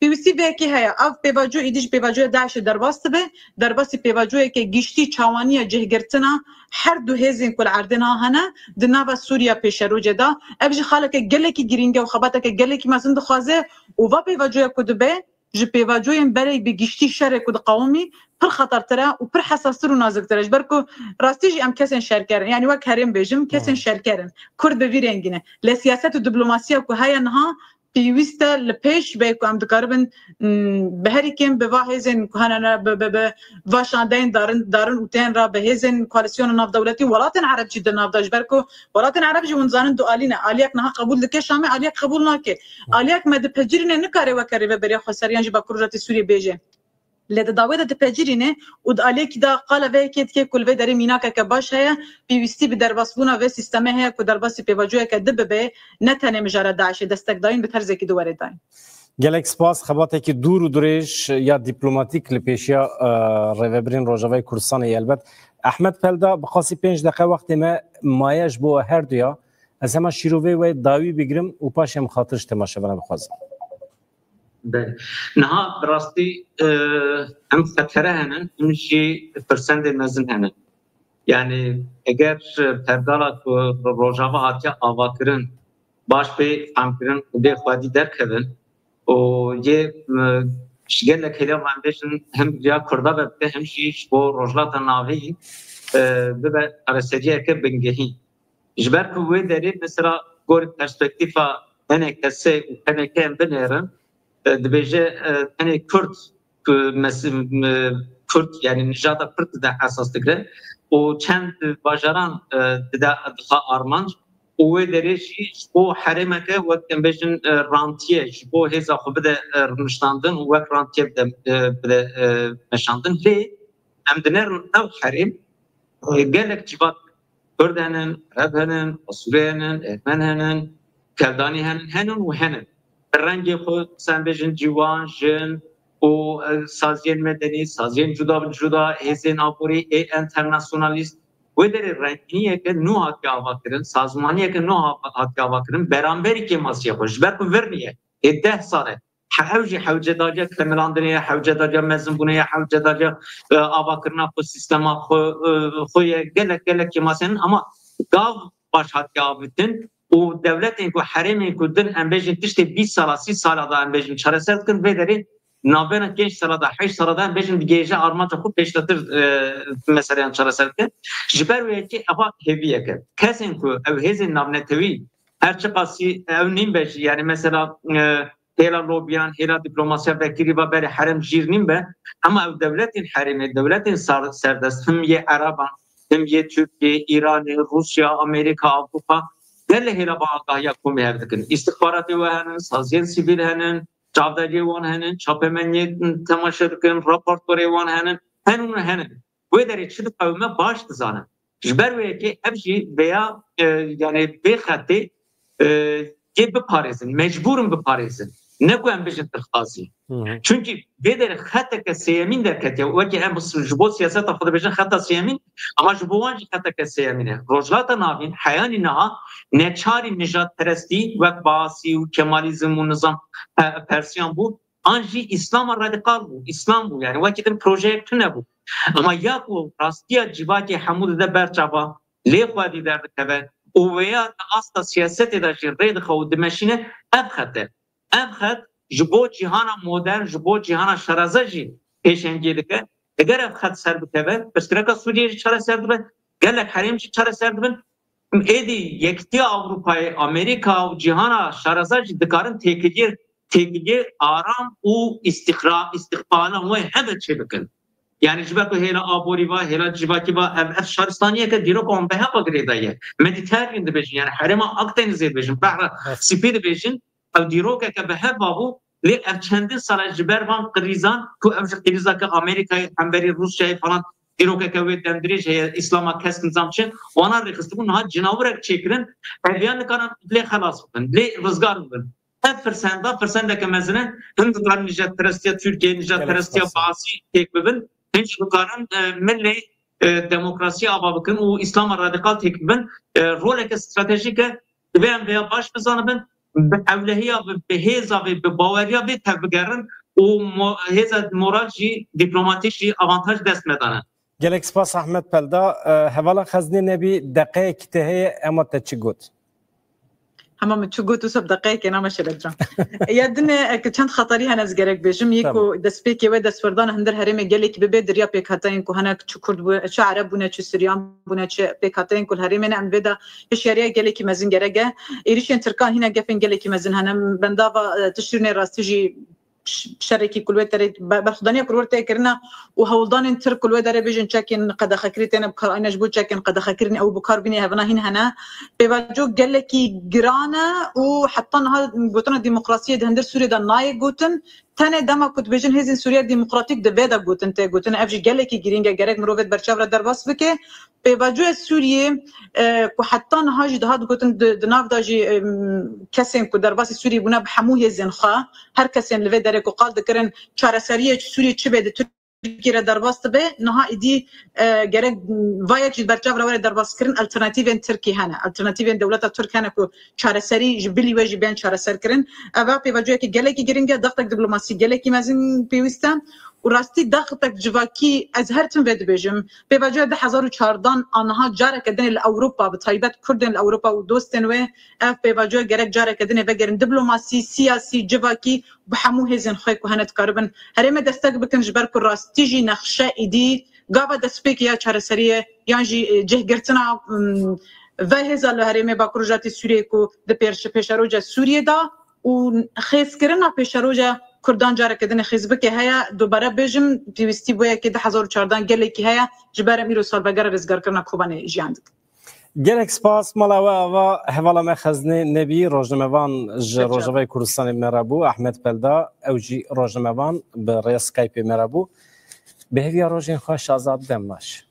بيسي بيكي هيا اف بيواجو ايديش بيواجو داعش درباست به درباستي بيواجو كي جشتي چاوانيه جهگرتنا هر دو هزين كل عردنا هنا دناوا سوريا پیشروجه دا ابج خالك گلکی گرینگه و خباتك گلکی مازند خوازه و و پیواجوی کدبه ج پیواجویم برای بگشتی شر کد قومی پر خطرتره و پر حساستر و نازکتره برکو راستیجی ام کسن شرکرن يعني وک هرم بجم کسن شرکرن کرد به ویرنگینه ل سیاست و دیپلماسیا کو های انها پیوسته لپیش به کو ام دکاربن به هر کیم به واهزن کهانا به واشاندین دارن اوتن را به هزن کواليسيون ناف دولتي ولاتن عرب جدا ناف داش بركو ولاتن عرب جون زانن دو الينا اليك نه قبول دك شامي اليك قبول ناكي اليك ما دپجرين نکاره وکره بري خسريان جبا كروجات سوري بيجه لد داوود دپجرين ود اليك دا قال وكيت كي كل ودري ميناكا كباش هي بيوستي بدرباسبونا و سيستم هي كو درباسي بيواجوه كدب به نتنه مجرد داعش دستك داين بترزه کی دوره داين گلک سپاس خباته که دور و درش یا دیپلماتیک لپیشیا ریوبرین روجاوی کردستان البته احمد پلدا بخاصی 5 دقیقه وقت ما مایش بو هر دویا از همه شیروی و داوی بگیرم و پاشم خاطرش تماشا بنا بخوازم بله نها براستی هم خطره هنن همشی فرسند مزن هنن yani eğer perdala rojava hatya avakirin baş be amkirin de xwadi derkevin o ye şgelek hele van beşin hem ya kurda ve hem şiş bu rojlata navi be arasediye ke bengehi jber ku ve deri mesela gor perspektifa ene kesse ene kem benerin dibece ene Kürt Kürt yani nijata Kürt de hassas digre o çend bajaran da armanc o dereci o harimeke ve bejin rantiye bu heza xubde rniştandın ve rantiye de meşandın ve hem de ev harim gelek civat Kürdenin, Arap'ın, Asuriye'nin, Ermeni'nin, Keldani'nin henün ve henün rengi xu sen bejin civan jin o saziyen medeni, saziyen juda, hezin apuri, internasyonalist ve de renginiye ke nu hatya avakirin, sazmaniye ke nu hatya avakirin, beramberi ke mas yapar. Belki verniye, 10 sene. Havce daca kemelandırıya, havce daca mezun bunaya, havce daca avakirna bu sistema xuya gelek ke masenin ama gav baş hatya avitin o devletin ku harimin ku din embejin tişte 20 sala 30 sala da embejin çaresel kin ve derin nabena genç salada 5 salada embejin gece armaca ku peşlatır mesela çaresel kin jiber ve ki ava heviye kin kesin ku ev hezin nabnetevi her çıkası ev nimbej yani mesela hela lobiyan hela diplomasiya bekiri ve beri harim jirnim be ama ev devletin harimi devletin serdest hem ye Araban hem ye Türkiye, İran, Rusya, Amerika, Avrupa Delle hela bağaya komi evdikin. İstihbaratı ve henin, saziyen sivil henin, çavdacı van henin, çapemenye temaşırkın, raportları van henin, henin. Bu ederi çıdık kavime baştı zanı. Jber ve ki hepsi veya yani bir hattı gibi parizin, mecburum bir parizin. Ne koyan bir tırkazı. Çünkü bedeli hatta ki siyamin derket ya ve ki hem bu siyaset afada bejin hatta siyamin ama bu vancı hatta ki siyamine. Rojlata navin hayani naha neçari nijat peresti ve Baasi ve Kemalizm ve nizam Persiyan bu anji İslam radikal bu. İslam bu yani vakitin projektü ne bu. Ama ya bu rastiya civaki hamud de berçava lefadi derdik ve o veya asla siyaset ederci reydi o demeşine evhatte. Evhat jibo cihana modern jibo cihana şarazaji peşengedike eğer evhat serbiteve bestiraka Suriye çare serdibe gelek harimci çare serdibe edi yekti Avrupa'yı Amerika cihana şarazaji dikarın tekidi aram u istikbala ve hevet çebikin yani jibako hela aboriva hela jibakiva ev şaristaniye ke dirok on beha bagredaye Mediterranean division yani harima Akdeniz division bahra Sipir division ev dirok ke beha babu le ev çendin sala jibervan krizan ku ev kriza ke Amerika'yı hemberi Rusya'yı falan dirok ke ve dendirici İslam'a keskin zamçı ona rekıstı bu naha cinavurek çekirin evyan kanan le halas olun le rızgar olun ev fırsanda ke mezinen Hindistan Nijat Perestiya Türkiye Nijat Perestiya Baasi tekbibin hiç yukarın milli demokrasi avabıkın o İslam radikal tekbibin roleke stratejike veya baş mezanıbın evlehiya ve beheza ve bavariya ve tevbigerin o heza moralci diplomatikçi avantaj desmedane. Gelek spas Ahmet Pelda hevala xazne nebi dakik teheye ama teçigot. همه چوگو تو سب دقیقه که نمیشه لجام. یادنه که چند خطری هنوز گرگ بشم یکو دستپیکی و دستوردان هندر هرم گلی که به دریا پیک هاتین که هنگ چه کرد بود چه عرب بونه چه سوریان بونه چه پیک هاتین که هرم نه ام بده هشیاریا گلی که مزین گرگه ایریشین ترکان هینا گفن گلی که مزین هنم بنداوا تشرین راستیجی شركي كل وتر بخدانيه كل وتر كرنا وهولدان انتر كل وتر بيجن تشكن قد خكرتنا بكار انا جبو تشكن قد خكرني او بكار بني هنا هنا بيواجو قال لك جرانا وحطنا هذا قوتنا الديمقراطيه هندر سوريا دا ناي قوتن تاني دما كنت بيجن هزين سوريا ديمقراطيك دا بيدا قوتن تا قوتنا افجي قال لك جرينجا جرك مروفت برشافرا درباس بكي بيواجو سوريا وحطنا هاجي دا هاد قوتن دناف داجي كسين كو درباس سوريا بنا بحمو هزين خا هر كسين لفي درك وقال ذكرن چارەسەریە سووری چ بێت ترکیه درباست به نها ایدی گرگ وای چیز برچاو رو درباست کردن الटरनेटिव ترکیه هنه الटरनेटिव دولت ترکیه هنه کو چارەسەری جبلی و جبیان چارەسەر کردن اوا پیوجوی که گلکی گرینگه دغتک دیپلماسی گلکی مزین پیوستن و راستی دغتک جواکی از هر تن ود بجم پیوجوی 2014 آنها جاره کردن الاوروپا به تایبت کردن الاوروپا و دوستن و اف پیوجوی گرگ جاره کردن بگرن دیپلماسی سیاسی جواکی به همو هزن خوی کو هنت کاربن هرم دستک بکن جبر کو راستیجی نقشه ایدی گاوا دسپیک یا چارەسەریه یانجی جهگرتنا و هزال هرم با پروژه سوریه کو د پیشروج سوریه دا و خیز کردن پیشروج کردان جاره کردن خیزبه که هيا دوباره بجم پیوستی بویا که 2014 گله که هيا جبر میرو سال بگر رزگار کردن کوبان جیاند گلک سپاس مالا و حوالا مخزنه نبی روزنامه‌وان روزنامه کردستان مرابو احمد پلدا اوجی روزنامه‌وان به رئیس اسکایپ مرابو به هوی روزین خوش آزاد دماش